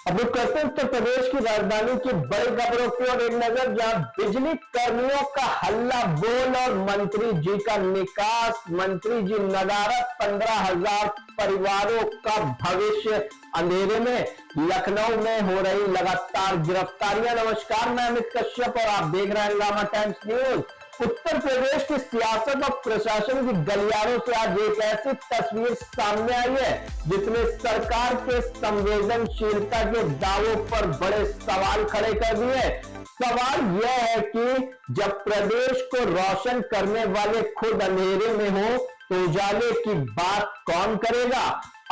अब रुक करते हैं उत्तर प्रदेश की राजधानी की बड़ी खबरों की ओर एक नजर, जहां बिजली कर्मियों का हल्ला बोल और मंत्री जी का निकास। मंत्री जी नदारत, 15,000 परिवारों का भविष्य अंधेरे में। लखनऊ में हो रही लगातार गिरफ्तारियां। नमस्कार, मैं अमित कश्यप और आप देख रहे हैं हंगामा टाइम्स न्यूज। उत्तर प्रदेश की सियासत और प्रशासन की गलियारों से आज एक ऐसी तस्वीर सामने आई है जिसने सरकार के संवेदनशीलता के दावों पर बड़े सवाल खड़े कर दिए। सवाल यह है कि जब प्रदेश को रोशन करने वाले खुद अंधेरे में हो तो उजाले की बात कौन करेगा।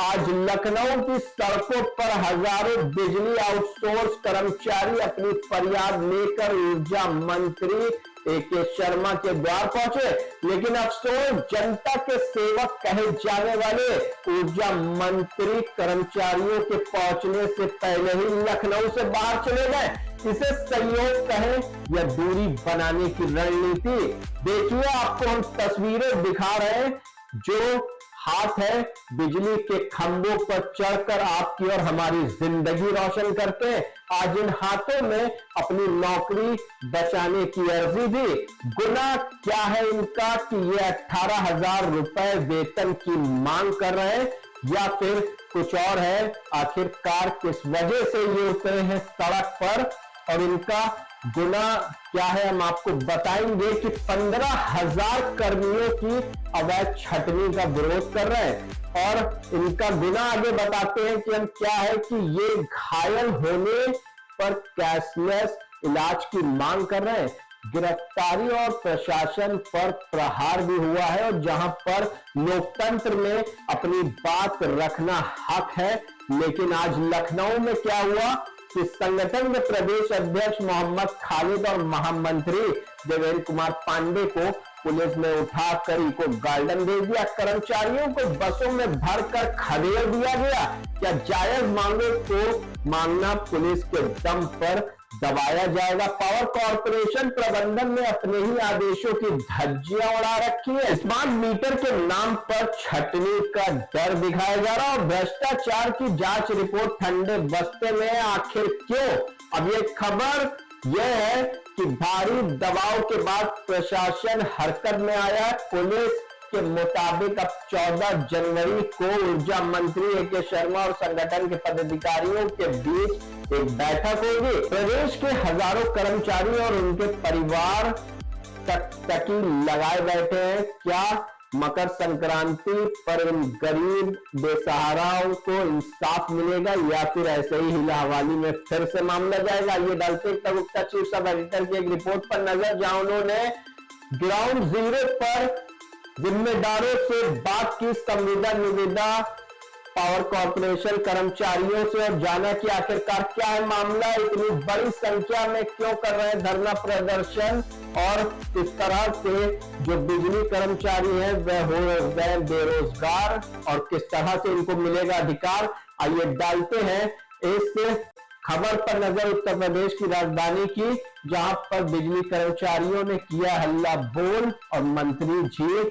आज लखनऊ की सड़कों पर हजारों बिजली आउटसोर्स कर्मचारी अपनी फरियाद लेकर ऊर्जा मंत्री ए.के. शर्मा के द्वार पहुंचे, लेकिन अफसोस जनता के सेवक कहे जाने वाले ऊर्जा मंत्री कर्मचारियों के पहुंचने से पहले ही लखनऊ से बाहर चले गए। इसे सहयोग कहें या दूरी बनाने की रणनीति। देखिए, आपको हम तस्वीरें दिखा रहे हैं जो हाथ है बिजली के खंभों पर चढ़कर आपकी और हमारी जिंदगी रोशन करते हैं। आज इन हाथों में अपनी नौकरी बचाने की अर्जी थी। गुनाह क्या है इनका कि ये 18,000 रुपए वेतन की मांग कर रहे हैं, या फिर कुछ और है। आखिरकार किस वजह से ये उतरे हैं सड़क पर और इनका गुनाह क्या है, हम आपको बताएंगे कि 15,000 कर्मियों की अवैध छटनी का विरोध कर रहे हैं और इनका गुनाह आगे बताते हैं कि हम क्या है कि ये घायल होने पर कैशलेस इलाज की मांग कर रहे हैं। गिरफ्तारी और प्रशासन पर प्रहार भी हुआ है और जहां पर लोकतंत्र में अपनी बात रखना हक है, लेकिन आज लखनऊ में क्या हुआ कि संगठन के प्रदेश अध्यक्ष मोहम्मद खालिद और महामंत्री देवेंद्र कुमार पांडे को पुलिस ने उठाकर इको गार्डन दे दिया। कर्मचारियों को बसों में भरकर खदेड़ दिया गया। क्या जायज मांगों को मांगना पुलिस के दम पर दबाया जाएगा। पावर कॉर्पोरेशन प्रबंधन ने अपने ही आदेशों की धज्जियां उड़ा रखी है। स्मार्ट मीटर के नाम पर छटनी का डर दिखाया जा रहा है और भ्रष्टाचार की जांच रिपोर्ट ठंडे बस्ते में है। आखिर क्यों? अब ये खबर यह है कि भारी दबाव के बाद प्रशासन हरकत में आया है। पुलिस के मुताबिक अब 14 जनवरी को ऊर्जा मंत्री ए.के. शर्मा और संगठन के पदाधिकारियों के बीच एक बैठक होगी। प्रदेश के हजारों कर्मचारी और उनके परिवार तकी लगाए बैठे हैं। क्या मकर संक्रांति पर इन गरीब बेसहाराओं को इंसाफ मिलेगा या फिर ऐसे ही हिला हवाली में फिर से मामला जाएगा। ये डालते तक गुप्ता चीफ सब एडिटर की एक रिपोर्ट पर नजर, जहां उन्होंने ग्राउंड जीरो पर जिम्मेदारों से बात की, संविदा निविदा पावर कॉर्पोरेशन कर्मचारियों से और जाना कि आखिरकार क्या है मामला, इतनी बड़ी संख्या में क्यों कर रहे हैं धरना प्रदर्शन और किस तरह से जो बिजली कर्मचारी हैं वह हो गए बेरोजगार और किस तरह से इनको मिलेगा अधिकार। आइए डालते हैं इस खबर पर नजर उत्तर प्रदेश की राजधानी की, जहां पर बिजली कर्मचारियों ने किया हल्ला बोल और मंत्री जी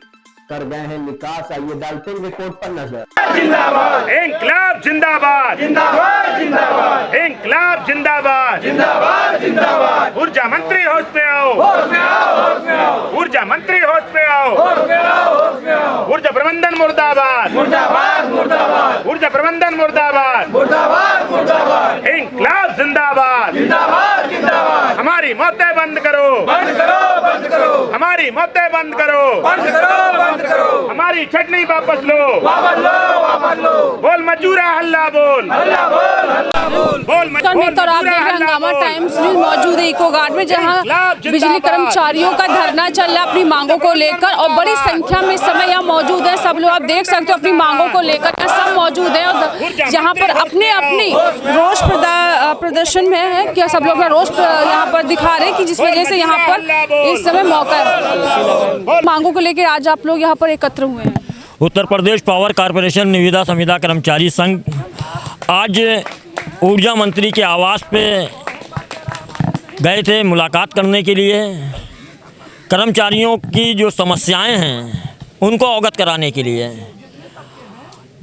कर गए हैं निकास। आइए डालते हैं रिपोर्ट पर नजर। जिंदाबाद इंकलाब जिंदाबाद जिंदाबाद जिंदाबाद इंकलाब जिंदाबाद जिंदाबाद जिंदाबाद। ऊर्जा मंत्री होश में आओ, होश में आओ, होश में आओ। ऊर्जा मंत्री होश में आओ, होश में आओ, होश में आओ। ऊर्जा प्रबंधन मुर्दाबाद मुर्दाबाद मुर्दाबाद। ऊर्जा प्रबंधन मुर्दाबाद मुर्दाबाद मुर्दाबाद। इंकलाब जिंदाबाद जिंदाबाद जिंदाबाद। हमारी मौतें बंद करो, बंद करो, बंद करो। हमारी मौतें बंद करो, बंद करो, बंद करो। हमारी छटनी वापस लो, वापस लो, वापस लो। बोल मजूरा हल्ला बोल, हल्ला बोल, हल्ला बोल, बोल और आप देख रहे हैं हंगामा टाइम्स न्यूज मौजूद है इको गार्ड में, जहां बिजली कर्मचारियों का धरना चल रहा है अपनी मांगों को लेकर और बड़ी संख्या में इस समय यहाँ मौजूद है। सब लोग आप देख सकते हो अपनी मांगों को लेकर सब मौजूद है और यहाँ पर अपने अपनी रोष प्रदर्शन में है। क्या सब लोग रोष यहाँ पर दिखा रहे हैं कि जिस वजह से यहाँ पर इस समय मौका है। मांगों को लेकर आज आप लोग यहाँ पर एकत्र हुए हैं। उत्तर प्रदेश पावर कॉर्पोरेशन निविदा संविदा कर्मचारी संघ आज ऊर्जा मंत्री के आवास पे गए थे मुलाकात करने के लिए। कर्मचारियों की जो समस्याएं हैं उनको अवगत कराने के लिए।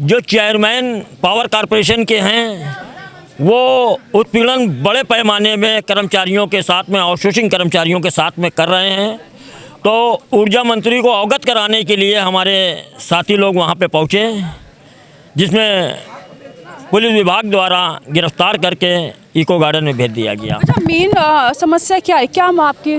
जो चेयरमैन पावर कॉर्पोरेशन के हैं वो उत्पीड़न बड़े पैमाने में कर्मचारियों के साथ में, आउटसोर्सिंग कर्मचारियों के साथ में कर रहे हैं। तो ऊर्जा मंत्री को अवगत कराने के लिए हमारे साथी लोग वहाँ पे पहुँचे, जिसमें पुलिस विभाग द्वारा गिरफ्तार करके इको गार्डन में भेज दिया गया। अच्छा, मेन समस्या क्या है, क्या आपकी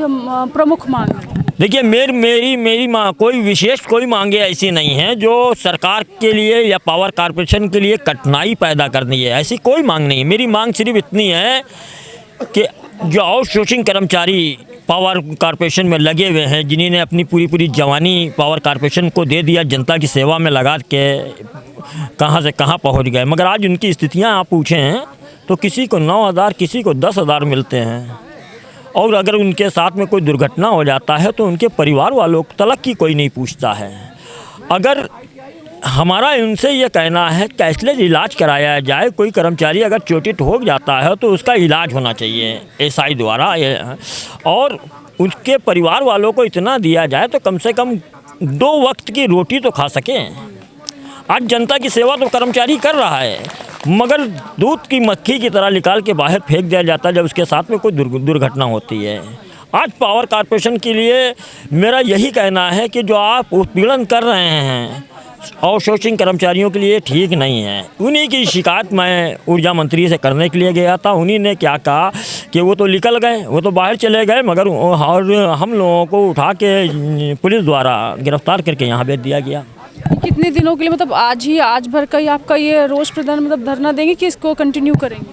प्रमुख मांग है? देखिए, मेरी कोई विशेष मांगे ऐसी नहीं है जो सरकार के लिए या पावर कॉरपोरेशन के लिए कठिनाई पैदा करनी है, ऐसी कोई मांग नहीं है। मेरी मांग सिर्फ इतनी है कि जो आउटसोर्सिंग कर्मचारी पावर कॉरपोरेशन में लगे हुए हैं, जिन्होंने अपनी पूरी जवानी पावर कॉरपोरेशन को दे दिया, जनता की सेवा में लगा के कहाँ से कहाँ पहुँच गए, मगर आज उनकी स्थितियाँ आप पूछें तो किसी को 9,000, किसी को 10,000 मिलते हैं। और अगर उनके साथ में कोई दुर्घटना हो जाता है तो उनके परिवार वालों तलक की कोई नहीं पूछता है। अगर हमारा उनसे ये कहना है कैशलेस इलाज कराया जाए, कोई कर्मचारी अगर चोटित हो जाता है तो उसका इलाज होना चाहिए एसआई द्वारा, और उसके परिवार वालों को इतना दिया जाए तो कम से कम 2 वक्त की रोटी तो खा सकें। आज जनता की सेवा तो कर्मचारी कर रहा है, मगर दूध की मक्खी की तरह निकाल के बाहर फेंक दिया जाता है जब उसके साथ में कोई दुर्घटना होती है। आज पावर कॉरपोरेशन के लिए मेरा यही कहना है कि जो आप उत्पीड़न कर रहे हैं आउटसोर्सिंग कर्मचारियों के लिए ठीक नहीं है। उन्हीं की शिकायत मैं ऊर्जा मंत्री से करने के लिए गया था। उन्हीं ने क्या कहा कि वो तो निकल गए, वो तो बाहर चले गए, मगर और हम लोगों को उठा के पुलिस द्वारा गिरफ्तार करके यहाँ भेज दिया गया। कितने दिनों के लिए, मतलब आज भर का ही आपका ये रोष प्रदर्शन, मतलब धरना देंगे कि इसको कंटिन्यू करेंगे?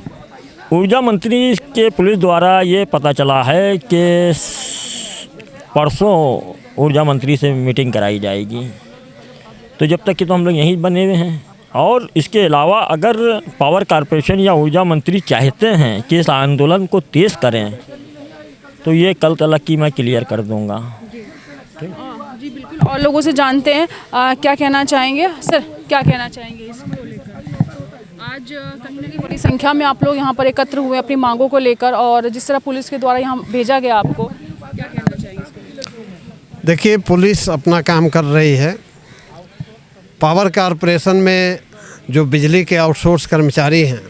ऊर्जा मंत्री के पुलिस द्वारा ये पता चला है कि परसों ऊर्जा मंत्री से मीटिंग कराई जाएगी, तो जब तक कि तो हम लोग यहीं बने हुए हैं। और इसके अलावा अगर पावर कॉरपोरेशन या ऊर्जा मंत्री चाहते हैं कि इस आंदोलन को तेज़ करें तो ये कल तक की मैं क्लियर कर दूंगा। जी बिल्कुल। और लोगों से जानते हैं क्या कहना चाहेंगे सर, क्या कहना चाहेंगे इसको लेकर? आज कहीं ना कहीं बड़ी संख्या में आप लोग यहाँ पर एकत्र हुए अपनी मांगों को लेकर, और जिस तरह पुलिस के द्वारा यहाँ भेजा गया आपको, क्या कहना चाहेंगे इसको? देखिए, पुलिस अपना काम कर रही है। पावर कॉरपोरेशन में जो बिजली के आउटसोर्स कर्मचारी हैं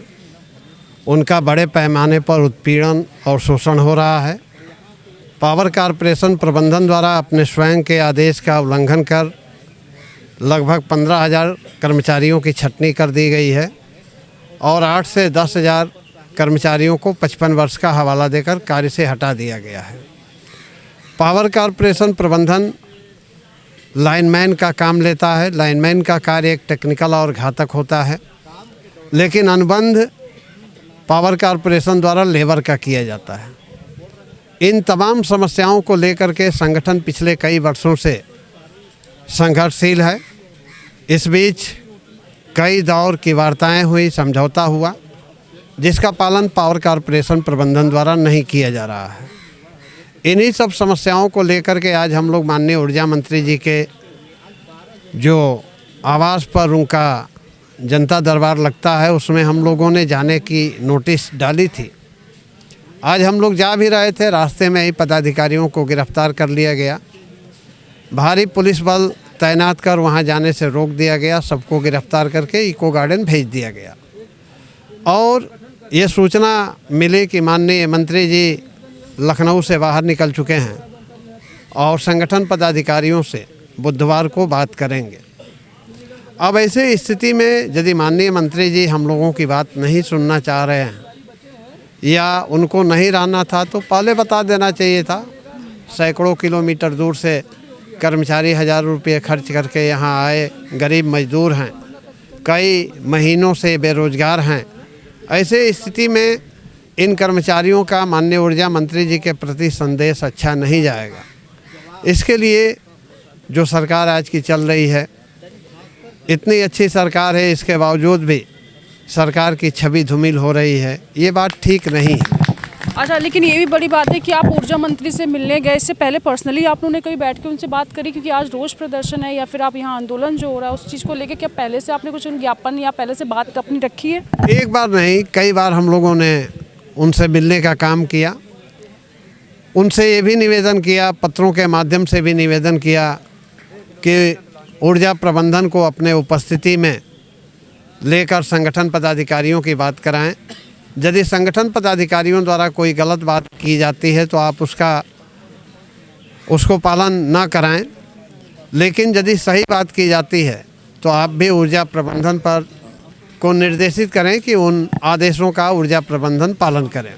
उनका बड़े पैमाने पर उत्पीड़न और शोषण हो रहा है। पावर कॉरपोरेशन प्रबंधन द्वारा अपने स्वयं के आदेश का उल्लंघन कर लगभग 15,000 कर्मचारियों की छटनी कर दी गई है और 8 से 10,000 कर्मचारियों को 55 वर्ष का हवाला देकर कार्य से हटा दिया गया है। पावर कॉरपोरेशन प्रबंधन लाइनमैन का काम लेता है। लाइनमैन का कार्य एक टेक्निकल और घातक होता है, लेकिन अनुबंध पावर कॉरपोरेशन द्वारा लेबर का किया जाता है। इन तमाम समस्याओं को लेकर के संगठन पिछले कई वर्षों से संघर्षशील है। इस बीच कई दौर की वार्ताएं हुई, समझौता हुआ, जिसका पालन पावर कॉरपोरेशन प्रबंधन द्वारा नहीं किया जा रहा है। इन्हीं सब समस्याओं को लेकर के आज हम लोग माननीय ऊर्जा मंत्री जी के जो आवास पर उनका जनता दरबार लगता है उसमें हम लोगों ने जाने की नोटिस डाली थी। आज हम लोग जा भी रहे थे, रास्ते में ही पदाधिकारियों को गिरफ्तार कर लिया गया। भारी पुलिस बल तैनात कर वहां जाने से रोक दिया गया। सबको गिरफ्तार करके इको गार्डन भेज दिया गया। और ये सूचना मिली कि माननीय मंत्री जी लखनऊ से बाहर निकल चुके हैं और संगठन पदाधिकारियों से बुधवार को बात करेंगे। अब ऐसे स्थिति में यदि माननीय मंत्री जी हम लोगों की बात नहीं सुनना चाह रहे हैं या उनको नहीं रहना था तो पहले बता देना चाहिए था। सैकड़ों किलोमीटर दूर से कर्मचारी हज़ारों रुपये खर्च करके यहाँ आए, गरीब मजदूर हैं, कई महीनों से बेरोजगार हैं। ऐसे स्थिति में इन कर्मचारियों का माननीय ऊर्जा मंत्री जी के प्रति संदेश अच्छा नहीं जाएगा। इसके लिए जो सरकार आज की चल रही है, इतनी अच्छी सरकार है, इसके बावजूद भी सरकार की छवि धूमिल हो रही है, ये बात ठीक नहीं है। अच्छा, लेकिन ये भी बड़ी बात है कि आप ऊर्जा मंत्री से मिलने गए, इससे पहले पर्सनली आप लोगों ने कभी बैठ के उनसे बात करी? क्योंकि आज रोष प्रदर्शन है या फिर आप यहाँ आंदोलन जो हो रहा है उस चीज़ को लेकर क्या पहले से आपने कुछ ज्ञापन या पहले से बात अपनी रखी है? एक बार नहीं, कई बार हम लोगों ने उनसे मिलने का काम किया। उनसे ये भी निवेदन किया, पत्रों के माध्यम से भी निवेदन किया कि ऊर्जा प्रबंधन को अपने उपस्थिति में लेकर संगठन पदाधिकारियों की बात कराएं। यदि संगठन पदाधिकारियों द्वारा कोई गलत बात की जाती है तो आप उसको पालन ना कराएं, लेकिन यदि सही बात की जाती है तो आप भी ऊर्जा प्रबंधन पर को निर्देशित करें कि उन आदेशों का ऊर्जा प्रबंधन पालन करें।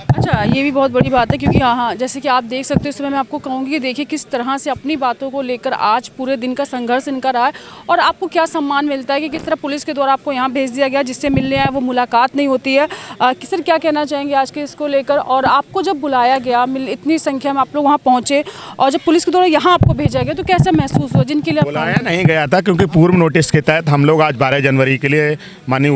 अच्छा, ये भी बहुत बड़ी बात है क्योंकि हाँ, जैसे कि आप देख सकते हो इस समय मैं आपको कहूँगी कि देखिए किस तरह से अपनी बातों को लेकर आज पूरे दिन का संघर्ष इनका रहा है और आपको क्या सम्मान मिलता है कि किस तरह पुलिस के द्वारा आपको यहाँ भेज दिया गया, जिससे मिलने आए वो मुलाकात नहीं होती है। सर क्या कहना चाहेंगे आज के इसको लेकर, और आपको जब बुलाया गया इतनी संख्या में आप लोग वहाँ पहुँचे और जब पुलिस के द्वारा यहाँ आपको भेजा गया तो कैसा महसूस हुआ? जिनके लिए बुलाया नहीं गया था क्योंकि पूर्व नोटिस के तहत हम लोग आज 12 जनवरी के लिए माननीय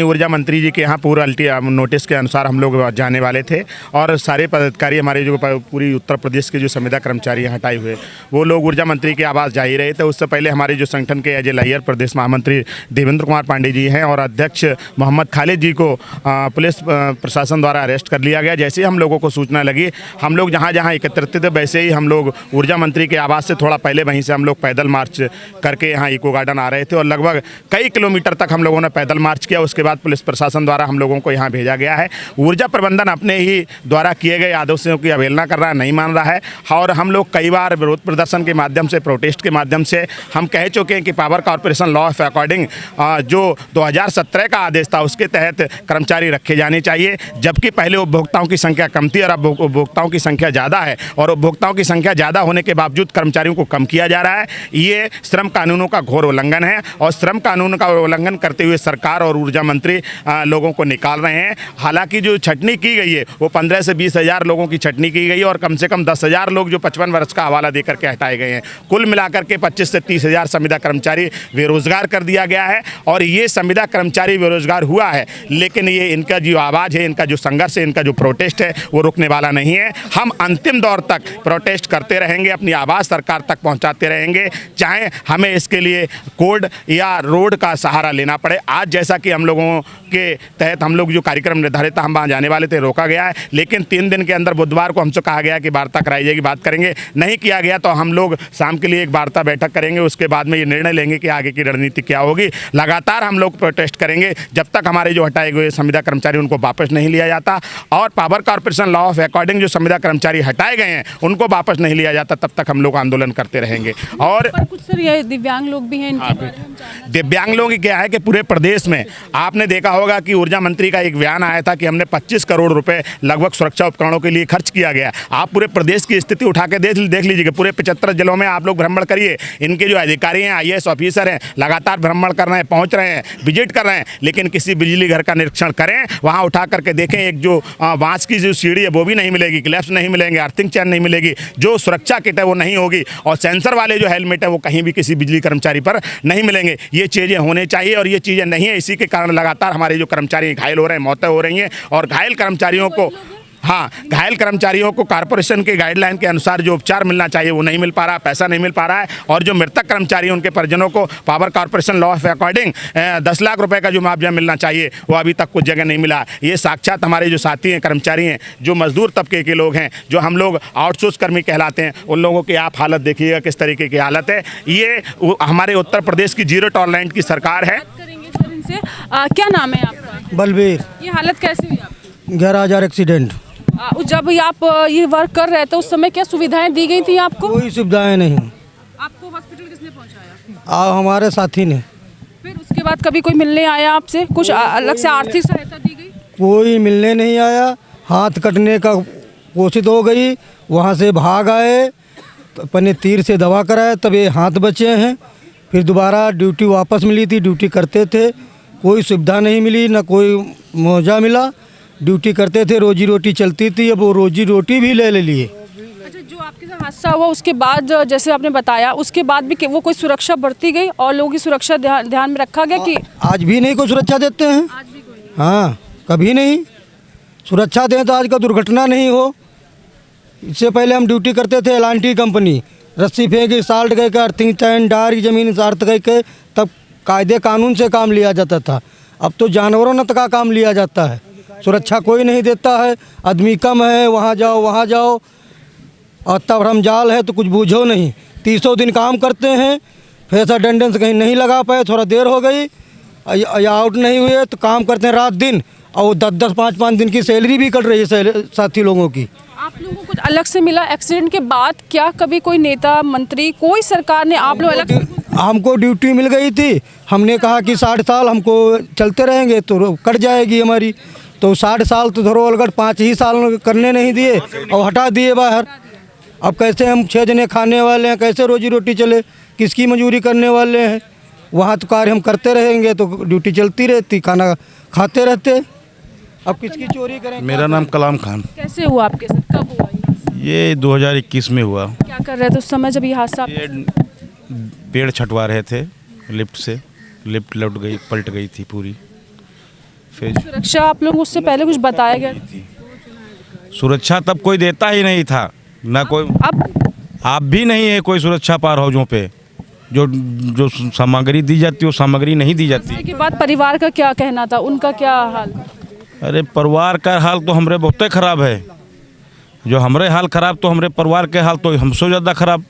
ऊर्जा मंत्री जी के यहाँ पूरा नोटिस के अनुसार हम लोग जाने वाले थे और सारे पदाधिकारी हमारे जो पूरी उत्तर प्रदेश के जो संविदा कर्मचारी यहाँ हटाए हुए वो लोग ऊर्जा मंत्री के आवास जा ही रहे थे। उससे पहले हमारे जो संगठन के अजय लैयर प्रदेश महामंत्री देवेंद्र कुमार पांडे जी हैं और अध्यक्ष मोहम्मद खालिद जी को पुलिस प्रशासन द्वारा अरेस्ट कर लिया गया। जैसे ही हम लोगों को सूचना लगी हम लोग जहाँ जहाँ एकत्रित थे वैसे ही हम लोग ऊर्जा मंत्री के आवास से थोड़ा पहले वहीं से हम लोग पैदल मार्च करके यहाँ इको गार्डन आ रहे थे और लगभग कई किलोमीटर तक हम लोगों ने पैदल मार्च किया। उसके बाद पुलिस प्रशासन द्वारा हम लोगों को यहाँ भेजा गया है। ऊर्जा प्रबंधन अपने ही द्वारा किए गए आदेशों की अवहेलना कर रहा है, नहीं मान रहा है और हम लोग कई बार विरोध प्रदर्शन के माध्यम से, प्रोटेस्ट के माध्यम से हम कह चुके हैं कि power corporation law of according जो 2017 का आदेश था उसके तहत कर्मचारी रखे जाने चाहिए, जबकि पहले उपभोक्ताओं की संख्या कम थी और अब उपभोक्ताओं की संख्या ज़्यादा है और उपभोक्ताओं की संख्या ज़्यादा होने के बावजूद कर्मचारियों को कम किया जा रहा है। ये श्रम कानूनों का घोर उल्लंघन है और श्रम कानून का उल्लंघन करते हुए सरकार और ऊर्जा मंत्री लोगों को निकाल रहे हैं। हालांकि जो छटनी की गई है वो 15 से 20 हज़ार लोगों की छटनी की गई है और कम से कम 10,000 लोग जो 55 वर्ष का हवाला देकर के हटाए गए हैं। कुल मिलाकर के 25 से 30 हज़ार संविदा कर्मचारी बेरोजगार कर दिया गया है और ये संविदा कर्मचारी बेरोजगार हुआ है, लेकिन ये इनका जो आवाज़ है, इनका जो संघर्ष है, इनका जो प्रोटेस्ट है वो रुकने वाला नहीं है। हम अंतिम दौर तक प्रोटेस्ट करते रहेंगे, अपनी आवाज़ सरकार तक पहुँचाते रहेंगे, चाहे हमें इसके लिए कोर्ट या रोड का सहारा लेना पड़े। आज जैसा कि हम लोगों के तहत हम लोग जो कार्यक्रम निर्धारित था हम वहाँ जाने वाले थे, रोका गया है, लेकिन 3 दिन के अंदर बुधवार को हमसे कहा गया कि वार्ता कराई जाएगी, बात करेंगे। नहीं किया गया तो हम लोग शाम के लिए एक वार्ता बैठक करेंगे, उसके बाद में ये निर्णय लेंगे कि आगे की रणनीति क्या होगी। लगातार हम लोग प्रोटेस्ट करेंगे जब तक हमारे जो हटाए गए संविदा कर्मचारी उनको वापस नहीं लिया जाता और power corporation law of according जो संविदा कर्मचारी हटाए गए हैं उनको वापस नहीं लिया जाता, तब तक हम लोग आंदोलन करते रहेंगे। और कुछ सर ये दिव्यांग लोग भी हैं, दिव्यांग लोग क्या है कि पूरे प्रदेश में आपने देखा होगा कि ऊर्जा मंत्री का एक बयान आया था कि हमने 25 करोड़ रुपए लगभग सुरक्षा उपकरणों के लिए खर्च किया गया। आप पूरे प्रदेश की स्थिति उठा के देख लीजिएगा, पूरे 75 जिलों में आप लोग भ्रमण करिए, इनके जो अधिकारी हैं, IAS ऑफिसर हैं, लगातार भ्रमण कर रहे हैं, पहुंच रहे हैं, विजिट कर रहे हैं, लेकिन किसी बिजली घर का निरीक्षण करें, वहां उठा करके देखें, एक जो बांस की जो सीढ़ी है वो भी नहीं मिलेगी, क्लैप्स नहीं मिलेंगे, अर्थिंग चैन नहीं मिलेगी, जो सुरक्षा किट है वो नहीं होगी और सेंसर वाले जो हेलमेट है वो कहीं भी किसी बिजली कर्मचारी पर नहीं मिलेंगे। ये चीज़ें होने चाहिए और ये चीज़ें नहीं है, इसी के कारण लगातार हमारे जो कर्मचारी घायल हो रहे हैं, मौतें हो रही हैं और घायल कर्मचारियों को कॉर्पोरेशन के गाइडलाइन के अनुसार जो उपचार मिलना चाहिए वो नहीं मिल पा रहा, पैसा नहीं मिल पा रहा है और जो मृतक कर्मचारी हैं उनके परिजनों को power corporation law of according 10 lakh रुपए का जो मुआवजा मिलना चाहिए वो अभी तक कुछ जगह नहीं मिला। ये साक्षात हमारे जो साथी हैं, कर्मचारी हैं, जो मजदूर तबके के लोग हैं, जो हम लोग आउटसोर्स कर्मी कहलाते हैं, उन लोगों की आप हालत देखिएगा किस तरीके की हालत है। ये हमारे उत्तर प्रदेश की जीरो टॉलरेंस की सरकार है। क्या नाम है आपका? बलबीर। ये हालत कैसी हुई आपकी? 11,000 एक्सीडेंट। जब आप ये वर्क कर रहे थे उस समय क्या सुविधाएं दी गई थी आपको? कोई सुविधाएं नहीं। आपको हॉस्पिटल किसने पहुंचाया? हमारे साथी ने। फिर उसके बाद कभी कोई मिलने आया आपसे? कुछ अलग से आर्थिक सहायता दी गई? कोई मिलने नहीं आया। हाथ कटने का कोशिश हो गई, वहाँ से भाग आए, तो अपने तीर से दवा कराए, तब ये हाथ बचे हैं। फिर दोबारा ड्यूटी वापस मिली थी, ड्यूटी करते थे, कोई सुविधा नहीं मिली, ना कोई मुआवजा मिला। ड्यूटी करते थे, रोजी रोटी चलती थी, अब वो रोजी रोटी भी ले लिए। अच्छा, जो आपके साथ हादसा हुआ उसके बाद जैसे आपने बताया उसके बाद भी वो कोई सुरक्षा बरती गई और लोगों की सुरक्षा ध्यान में रखा गया कि आज भी नहीं कोई सुरक्षा देते हैं? आज भी कोई नहीं। हाँ, कभी नहीं सुरक्षा दें तो आज का दुर्घटना नहीं हो। इससे पहले हम ड्यूटी करते थे एलांटी कंपनी, रस्सी फेंकी, साल्ट गए के, अर्थिंग चैन, डार की ज़मीन सार्थ गए के, तब कायदे कानून से काम लिया जाता था। अब तो जानवरों न तक का काम लिया जाता है, सुरक्षा कोई नहीं देता है। आदमी कम है, वहाँ जाओ और तब हम जाल है तो कुछ बूझो नहीं। 300 दिन काम करते हैं, फिर अटेंडेंस कहीं नहीं लगा पाए, थोड़ा देर हो गई आउट नहीं हुए तो काम करते हैं रात दिन, और 10-10, 5-5 दिन की सैलरी भी कट रही है साथी लोगों की। आप लोगों को कुछ अलग से मिला एक्सीडेंट के बाद? क्या कभी कोई नेता मंत्री कोई सरकार ने आप लोग अलग? हमको ड्यूटी मिल गई थी, हमने कहा कि 60 साल हमको चलते रहेंगे तो कट जाएगी हमारी, तो 60 साल तो धरो अलगढ़ 5 ही साल करने नहीं दिए और हटा दिए बाहर। अब कैसे हम 6 जने खाने वाले हैं, कैसे रोजी रोटी चले, किसकी मजदूरी करने वाले हैं? वहाँ तो कार्य हम करते रहेंगे तो ड्यूटी चलती रहती, खाना खाते रहते, अब किसकी चोरी करें? मेरा नाम कलाम खान। कैसे हुआ आपके साथ, कब हुआ ये 2021 में हुआ। क्या कर रहे थे उस समय जब ये हादसा? ये पेड़ छटवा रहे थे लिफ्ट से, लिफ्ट लौट गई, पलट गई थी पूरी। फिर सुरक्षा आप लोग उससे पहले कुछ बताया गया? सुरक्षा तब कोई देता ही नहीं था, ना कोई, अब आप भी नहीं है कोई सुरक्षा पार हौजों पे। जो सामग्री दी जाती है वो सामग्री नहीं दी जाती। इसके बाद परिवार का क्या कहना था, उनका क्या हाल? अरे परिवार का हाल तो हमरे बहुत खराब है, जो हमरे हाल खराब तो हमरे परिवार के हाल तो हमसे ज़्यादा खराब।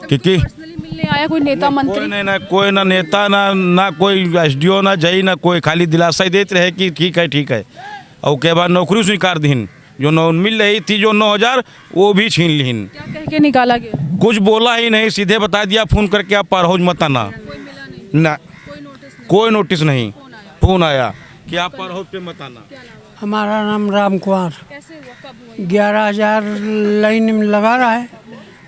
क्योंकि पर्सनली मिलने आया कोई नेता मंत्री? कोई ना नेता, ना कोई SDO, ना जई, ना कोई, खाली दिलासा ही देते रहे कि ठीक है। और के बाद नौकरी स्वीकार दीन, जो मिल रही थी जो 9,000 वो भी छीन लीन। क्या कह के निकाला गया? कुछ बोला ही नहीं, सीधे बता दिया फ़ोन करके आप पार हौज मत आना। ना कोई नोटिस नहीं, फ़ोन आया कि आप पार हौज पे मत आना। हमारा नाम राम कुमार। कैसे हुआ, कब हुआ? 11,000 लाइन में लगा रहा है,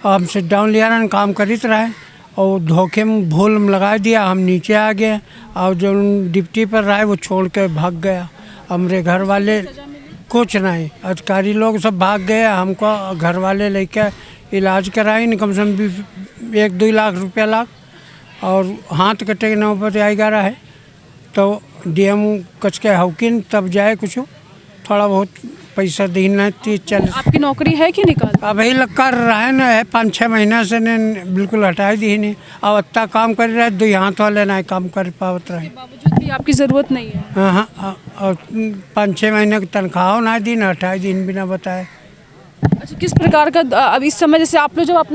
हमसे डाउन लिया रहा, काम करित रहे और धोखे में भूल में लगा दिया, हम नीचे आ गए और जो डिप्टी पर रहा वो छोड़ के भाग गया। हमारे घर वाले कुछ नहीं, अधिकारी लोग सब भाग गए, हमको घर वाले लेके इलाज कराए, कम से कम 1-2 लाख रुपया लाख, और हाथ कटे के नौबत आई जा रहा है। तो DM कच के हौकिन तब जाए कुछ थोड़ा बहुत पैसा देना चल। आपकी नौकरी है कि निकाल? अभी लग कर रहा है ना, 5-6 महीना से ने बिल्कुल हटाई दी नहीं, अब इतना काम कर रहा है, 2 हाथ वाले ना काम कर पावत रहे। बावजूद भी आपकी ज़रूरत नहीं है? हाँ, और 5-6 महीने की तनख्वाह ना दी, ना हटाई दिन बिना बताए। अच्छा, किस प्रकार का अब इस समय, जैसे आप लोग जब आप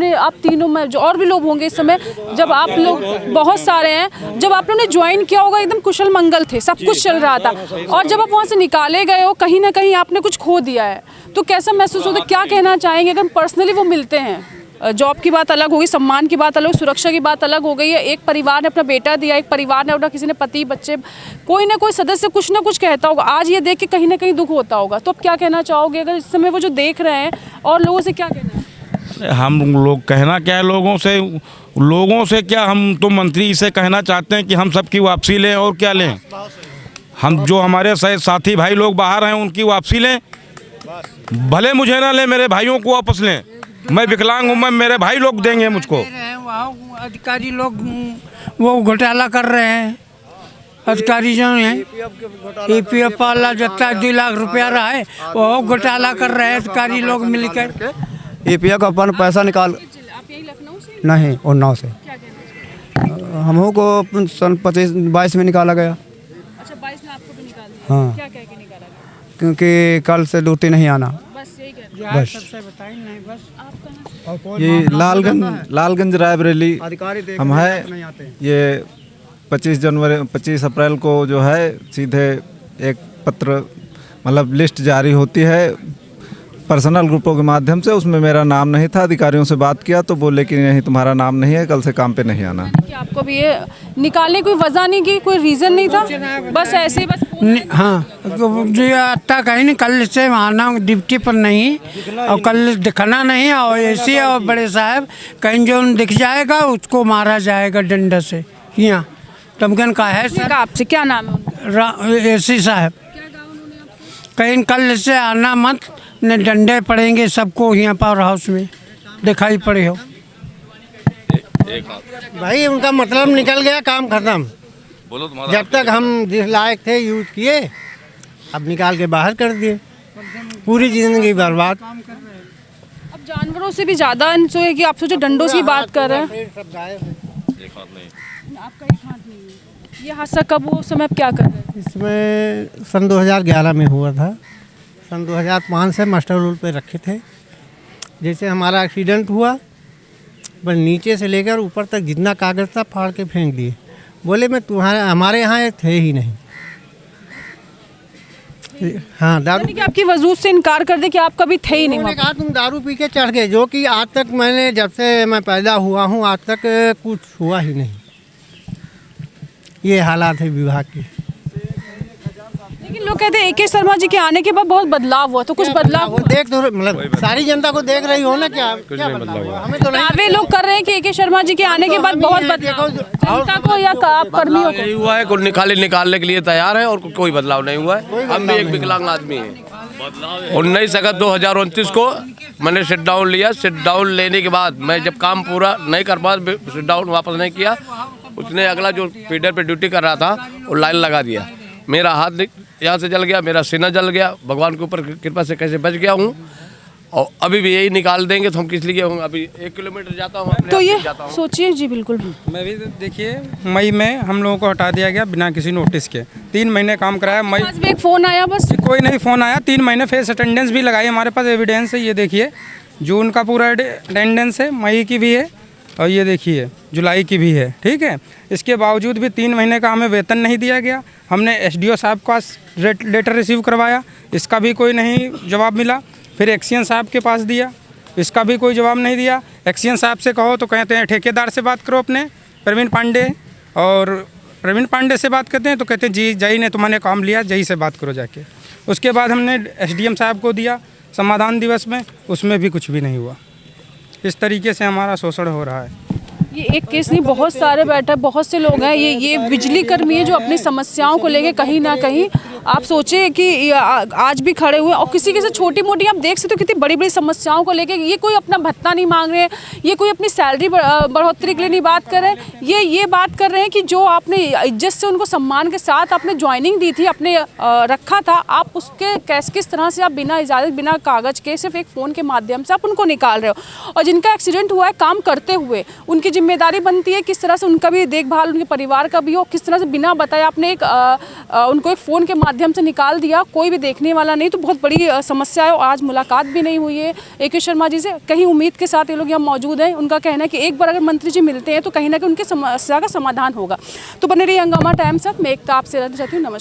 तीनों में जो और भी लोग होंगे इस समय, जब आप लोग बहुत सारे हैं, जब आप लोगों ने ज्वाइन किया होगा एकदम कुशल मंगल थे, सब कुछ चल रहा था, और जब आप वहाँ से निकाले गए हो कहीं ना कहीं आपने कुछ खो दिया है, तो कैसा महसूस होता है? क्या कहना चाहेंगे? अगर पर्सनली वो मिलते हैं, जॉब की बात अलग होगी, सम्मान की बात अलग, सुरक्षा की बात अलग हो गई है, एक परिवार ने अपना बेटा दिया, एक परिवार ने अपना, किसी ने पति बच्चे, कोई ना कोई सदस्य कुछ ना कुछ कहता होगा, आज ये देख के कहीं ना कहीं दुख होता होगा, तो अब क्या कहना चाहोगे अगर इस समय वो जो देख रहे हैं, और लोगों से क्या कहना है? हम लोग कहना क्या है लोगों से क्या, हम तो मंत्री से कहना चाहते हैं कि हम सबकी वापसी लें, और क्या लें, हम जो हमारे साथी भाई लोग बाहर हैं उनकी वापसी लें, भले मुझे ना लें, मेरे भाइयों को वापस लें। मैं विकलांग हूँ, मेरे भाई लोग देंगे मुझको। अधिकारी लोग वो घोटाला कर रहे हैं, अधिकारी जो हैं EPF वाला जितना 2 लाख रुपया रहा है वो घोटाला कर रहे हैं अधिकारी लोग मिलकर। EPF का अपन पैसा निकाल, आप यही लखनऊ से? नहीं, उन्नाव से हम को सन 25-22 में निकाला गया। अच्छा, 22 में आपको भी निकाल दिया? हाँ। क्या कह के निकाला गया? क्योंकि कल से ड्यूटी नहीं आना। बस यही कहते बस सबसे बताइए नहीं बस। ये लालगंज रायबरेली हम है। ये 25 अप्रैल को जो है सीधे एक पत्र मतलब लिस्ट जारी होती है पर्सनल ग्रुपों के माध्यम से, उसमें मेरा नाम नहीं था। अधिकारियों से बात किया तो बोले कि नहीं तुम्हारा नाम नहीं है, कल से काम पे नहीं आना। कि आपको भी ये निकालने कोई वजह नहीं की, कोई रीज़न नहीं था, बस ऐसे ही बस? हाँ, जो आता कहीं नहीं, कल से आना ड्यूटी पर नहीं और कल दिखना नहीं, और ऐसे और बड़े साहब कहीं जो दिख जाएगा उसको मारा जाएगा डंडा से। यहाँ तमकन का है सर। आपसे क्या नाम है? AC साहब कहीं कल से आना मत, न डंडे पड़ेंगे सबको यहाँ पावर हाउस में दिखाई पड़े हो। भाई उनका मतलब निकल गया, काम खत्म। जब तक हम जिस लायक थे यूज किए, अब निकाल के बाहर कर दिए, पूरी जिंदगी बर्बाद। अब जानवरों से भी ज़्यादा इनसे है कि आप सोचो डंडों की बात कर रहे हैं। आपका एक हाथ नहीं है। ये हादसा कब हुआ, उस समय आप क्या कर रहे हैं? इसमें सन 2011 में हुआ था। सन 2005 से मास्टर रोल पे रखे थे। जैसे हमारा एक्सीडेंट हुआ, बस नीचे से लेकर ऊपर तक जितना कागज़ था फाड़ के फेंक दिए। बोले मैं तुम्हारे हमारे यहाँ थे ही नहीं। हाँ, दारू यानी कि आपकी वजूद से इनकार कर दे कि आप कभी थे ही नहीं उन्होंने वहाँ कहा तुम दारू पी के चढ़ गए, जो कि आज तक मैंने जब से मैं पैदा हुआ हूँ आज तक कुछ हुआ ही नहीं। ये हालात है विभाग के। लेकिन लोग कहते हैं AK शर्मा जी के आने के बाद बहुत बदलाव हुआ, तो कुछ बदलाव वो देख तो मतलब सारी जनता को देख रही हो ना, क्या क्या बदलाव हुआ? हमें तो नहीं दावे लोग कर रहे हैं कि AK शर्मा जी के आने के बाद बहुत बदलाव, जनता को या आप कर्मियों को? यही हुआ है, कुल निकालने के लिए तैयार है और कोई बदलाव नहीं हुआ है। हम भी एक विकलांग आदमी हैं। 19 अगस्त 2029 को मैंने सिट डाउन लिया। सिट डाउन लेने के बाद मैं जब काम पूरा नहीं कर पाया, सिट डाउन वापस नहीं किया, उसने अगला जो फीडर पे ड्यूटी कर रहा था वो लाइन लगा दिया। मेरा हाथ यहाँ से जल गया, मेरा सीना जल गया, भगवान के ऊपर कृपा से कैसे बच गया हूँ। और अभी भी यही निकाल देंगे तो हम किस लिए होंगे। अभी 1 किलोमीटर जाता हूँ तो ये सोचिए जी। बिल्कुल मैं भी देखिए, मई में हम लोगों को हटा दिया गया बिना किसी नोटिस के। 3 महीने काम कराया। मई में एक फ़ोन आया, बस कोई नहीं फ़ोन आया। 3 महीने फेस अटेंडेंस भी लगाई, हमारे पास एविडेंस है। ये देखिए जून का पूरा अटेंडेंस है, मई की भी है और ये देखिए जुलाई की भी है, ठीक है। इसके बावजूद भी 3 महीने का हमें वेतन नहीं दिया गया। हमने SDO साहब का लेटर रिसीव करवाया, इसका भी कोई नहीं जवाब मिला। फिर एक्सियन साहब के पास दिया, इसका भी कोई जवाब नहीं दिया। एक्सियन साहब से कहो तो कहते हैं ठेकेदार से बात करो अपने प्रवीण पांडे, और प्रवीण पांडे से बात करते हैं तो कहते हैं जी जई ने तुम्हारे काम लिया, जई से बात करो जाके। उसके बाद हमने SDM साहब को दिया समाधान दिवस में, उसमें भी कुछ भी नहीं हुआ। इस तरीके से हमारा शोषण हो रहा है। ये एक केस नहीं, बहुत सारे बैठे, बहुत से लोग हैं। ये बिजली कर्मी है जो अपनी समस्याओं को लेके कहीं ना कहीं आप सोचे कि आज भी खड़े हुए, और किसी से छोटी मोटी आप देख सकते हो कितनी बड़ी बड़ी समस्याओं को लेके। ये कोई अपना भत्ता नहीं मांग रहे हैं, ये कोई अपनी सैलरी बढ़ोतरी के लिए नहीं बात कर रहे हैं। ये बात कर रहे हैं कि जो आपने इज्जत से उनको सम्मान के साथ आपने ज्वाइनिंग दी थी, आपने रखा था, आप उसके किस तरह से आप बिना इजाज़त बिना कागज़ के सिर्फ एक फ़ोन के माध्यम से आप उनको निकाल रहे हो। और जिनका एक्सीडेंट हुआ है काम करते हुए, उनकी जिम्मेदारी बनती है किस तरह से उनका भी देखभाल, उनके परिवार का भी हो। किस तरह से बिना बताए आपने उनको एक फ़ोन के माध्यम से निकाल दिया, कोई भी देखने वाला नहीं, तो बहुत बड़ी समस्या है। और आज मुलाकात भी नहीं हुई है AK शर्मा जी से। कहीं उम्मीद के साथ ये लोग यहाँ मौजूद हैं। उनका कहना है कि एक बार अगर मंत्री जी मिलते हैं तो कहीं ना कहीं उनकी समस्या का समाधान होगा। तो बने रहिए हंगामा टाइम्स साथ। मैं एकता आपसे रहती हूँ। नमस्कार।